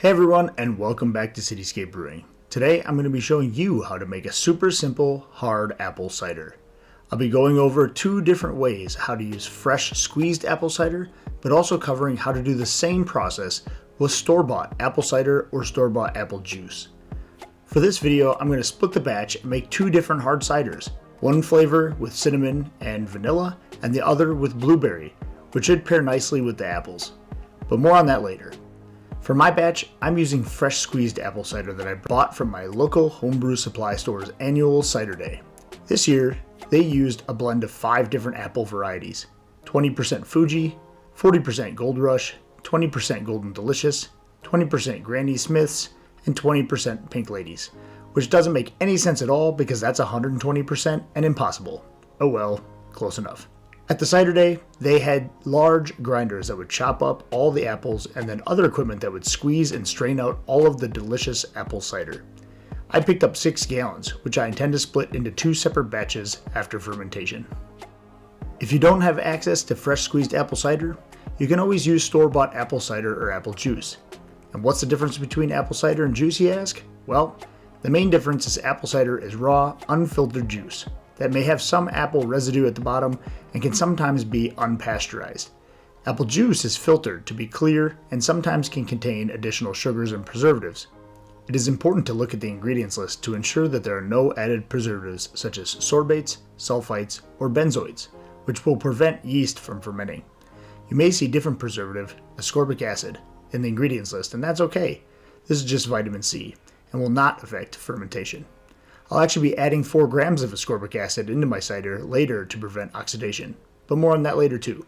Hey everyone, and welcome back to Cityscape Brewing. Today I'm going to be showing you how to make a super simple hard apple cider. I'll be going over two different ways how to use fresh squeezed apple cider, but also covering how to do the same process with store-bought apple cider or store-bought apple juice. For this video, I'm going to split the batch and make two different hard ciders, one flavor with cinnamon and vanilla, and the other with blueberry, which should pair nicely with the apples. But more on that later. For my batch, I'm using fresh squeezed apple cider that I bought from my local homebrew supply store's annual cider day. This year, they used a blend of 5 different apple varieties: 20% Fuji, 40% Gold Rush, 20% Golden Delicious, 20% Granny Smiths, and 20% Pink Ladies, which doesn't make any sense at all because that's 120% and impossible. Oh well, close enough. At the cider day, they had large grinders that would chop up all the apples and then other equipment that would squeeze and strain out all of the delicious apple cider. I picked up 6 gallons, which I intend to split into 2 separate batches after fermentation. If you don't have access to fresh squeezed apple cider, you can always use store-bought apple cider or apple juice. And what's the difference between apple cider and juice, you ask? Well, the main difference is apple cider is raw, unfiltered juice that may have some apple residue at the bottom and can sometimes be unpasteurized. Apple juice is filtered to be clear and sometimes can contain additional sugars and preservatives. It is important to look at the ingredients list to ensure that there are no added preservatives such as sorbates, sulfites, or benzoids, which will prevent yeast from fermenting. You may see different preservative, ascorbic acid, in the ingredients list, and that's okay. This is just vitamin C and will not affect fermentation. I'll actually be adding 4 grams of ascorbic acid into my cider later to prevent oxidation, but more on that later too.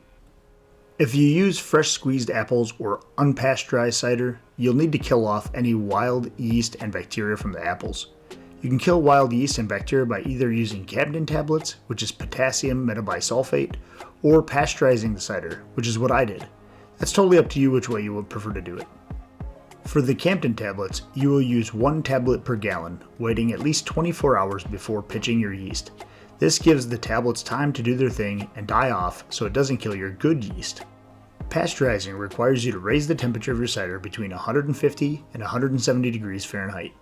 If you use fresh squeezed apples or unpasteurized cider, you'll need to kill off any wild yeast and bacteria from the apples. You can kill wild yeast and bacteria by either using Campden tablets, which is potassium metabisulfate, or pasteurizing the cider, which is what I did. That's totally up to you which way you would prefer to do it. For the Campden tablets, you will use 1 tablet per gallon, waiting at least 24 hours before pitching your yeast. This gives the tablets time to do their thing and die off so it doesn't kill your good yeast. Pasteurizing requires you to raise the temperature of your cider between 150 and 170 degrees Fahrenheit.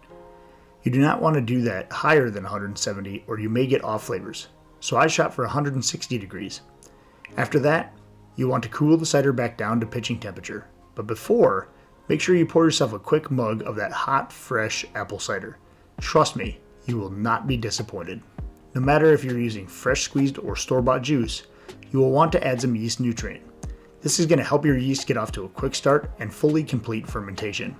You do not want to do that higher than 170 or you may get off flavors, so I shot for 160 degrees. After that, you want to cool the cider back down to pitching temperature, but before, make sure you pour yourself a quick mug of that hot, fresh apple cider. Trust me, you will not be disappointed. No matter if you're using fresh squeezed or store-bought juice, you will want to add some yeast nutrient. This is going to help your yeast get off to a quick start and fully complete fermentation.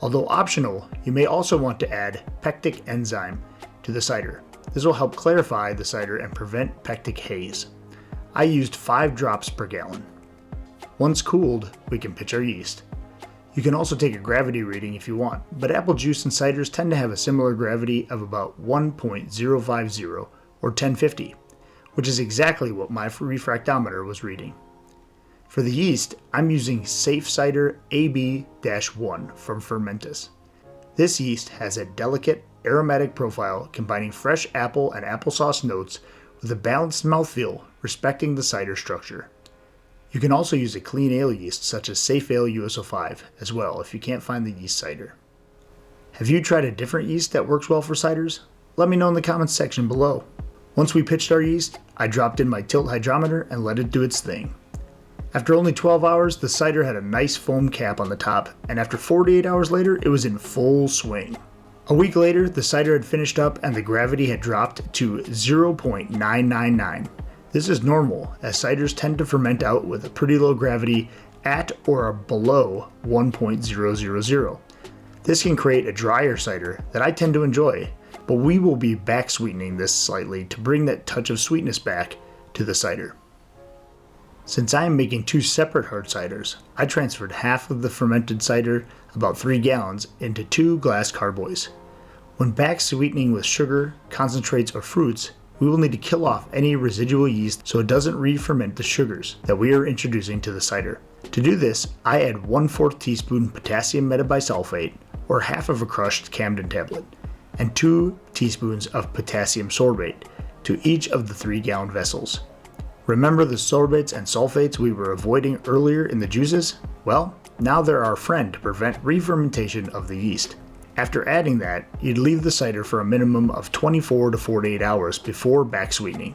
Although optional, you may also want to add pectic enzyme to the cider. This will help clarify the cider and prevent pectic haze. I used 5 drops per gallon. Once cooled, we can pitch our yeast. You can also take a gravity reading if you want, but apple juice and ciders tend to have a similar gravity of about 1.050 or 1050, which is exactly what my refractometer was reading. For the yeast, I'm using Safe Cider AB-1 from Fermentus. This yeast has a delicate, aromatic profile combining fresh apple and applesauce notes with a balanced mouthfeel respecting the cider structure. You can also use a clean ale yeast such as Safe Ale USO5 as well if you can't find the yeast cider. Have you tried a different yeast that works well for ciders? Let me know in the comments section below. Once we pitched our yeast, I dropped in my tilt hydrometer and let it do its thing. After only 12 hours, the cider had a nice foam cap on the top, and after 48 hours later, it was in full swing. A week later, the cider had finished up and the gravity had dropped to 0.999. This is normal, as ciders tend to ferment out with a pretty low gravity at or below 1.000. This can create a drier cider that I tend to enjoy, but we will be back sweetening this slightly to bring that touch of sweetness back to the cider. Since I am making 2 separate hard ciders, I transferred half of the fermented cider, about 3 gallons, into 2 glass carboys. When back sweetening with sugar, concentrates, or fruits, we will need to kill off any residual yeast so it doesn't re-ferment the sugars that we are introducing to the cider. To do this, I add 1/4 teaspoon potassium metabisulfate, or half of a crushed Campden tablet, and 2 teaspoons of potassium sorbate to each of the 3-gallon vessels. Remember the sorbates and sulfates we were avoiding earlier in the juices? Well, now they're our friend to prevent re-fermentation of the yeast. After adding that, you'd leave the cider for a minimum of 24 to 48 hours before back sweetening.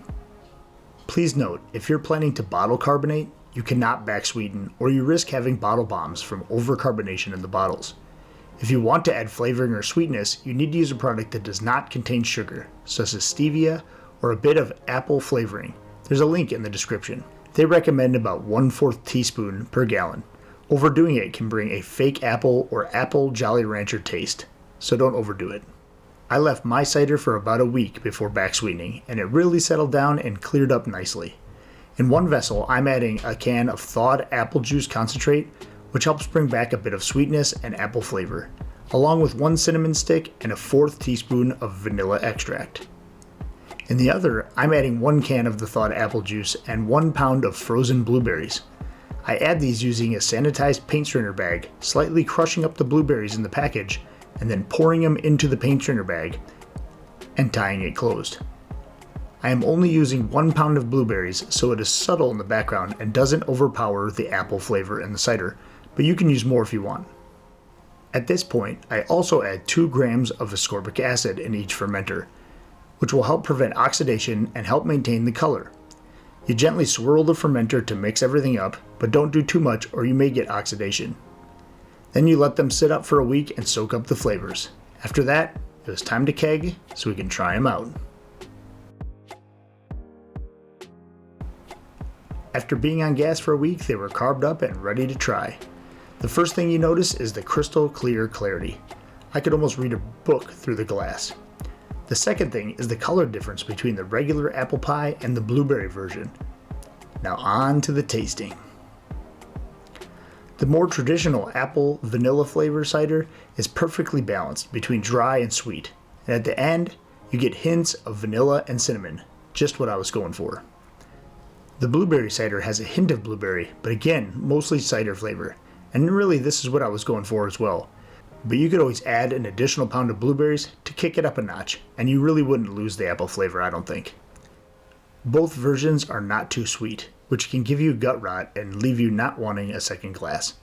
Please note, if you're planning to bottle carbonate, you cannot back sweeten or you risk having bottle bombs from overcarbonation in the bottles. If you want to add flavoring or sweetness, you need to use a product that does not contain sugar, such as stevia or a bit of apple flavoring. There's a link in the description. They recommend about 1/4 teaspoon per gallon. Overdoing it can bring a fake apple or apple Jolly Rancher taste, so don't overdo it. I left my cider for about a week before back sweetening, and it really settled down and cleared up nicely. In one vessel, I'm adding a can of thawed apple juice concentrate, which helps bring back a bit of sweetness and apple flavor, along with 1 cinnamon stick and a 1/4 teaspoon of vanilla extract. In the other, I'm adding 1 can of the thawed apple juice and 1 pound of frozen blueberries. I add these using a sanitized paint strainer bag, slightly crushing up the blueberries in the package, and then pouring them into the paint strainer bag and tying it closed. I am only using 1 pound of blueberries, so it is subtle in the background and doesn't overpower the apple flavor in the cider, but you can use more if you want. At this point, I also add 2 grams of ascorbic acid in each fermenter, which will help prevent oxidation and help maintain the color. You gently swirl the fermenter to mix everything up, but don't do too much or you may get oxidation. Then you let them sit up for a week and soak up the flavors. After that, it was time to keg so we can try them out. After being on gas for a week, they were carved up and ready to try. The first thing you notice is the crystal clear clarity. I could almost read a book through the glass. The second thing is the color difference between the regular apple pie and the blueberry version. Now on to the tasting. The more traditional apple vanilla flavor cider is perfectly balanced between dry and sweet, and at the end you get hints of vanilla and cinnamon, just what I was going for. The blueberry cider has a hint of blueberry, but again, mostly cider flavor, and really this is what I was going for as well. But you could always add an additional pound of blueberries to kick it up a notch, and you really wouldn't lose the apple flavor, I don't think. Both versions are not too sweet, which can give you gut rot and leave you not wanting a second glass.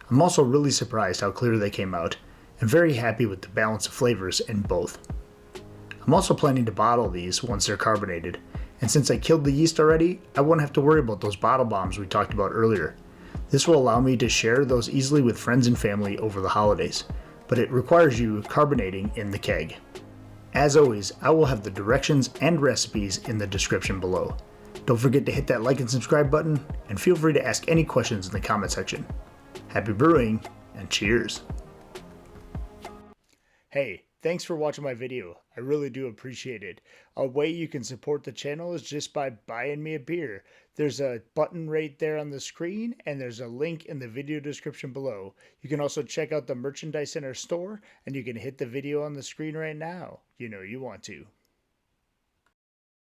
I'm also really surprised how clear they came out, and very happy with the balance of flavors in both. I'm also planning to bottle these once they're carbonated, and since I killed the yeast already, I won't have to worry about those bottle bombs we talked about earlier. This will allow me to share those easily with friends and family over the holidays, but it requires you carbonating in the keg. As always, I will have the directions and recipes in the description below. Don't forget to hit that like and subscribe button, and feel free to ask any questions in the comment section. Happy brewing, and cheers! Hey, thanks for watching my video. I really do appreciate it. A way you can support the channel is just by buying me a beer. There's a button right there on the screen, and there's a link in the video description below. You can also check out the merchandise in our store, and you can hit the video on the screen right now. You know you want to.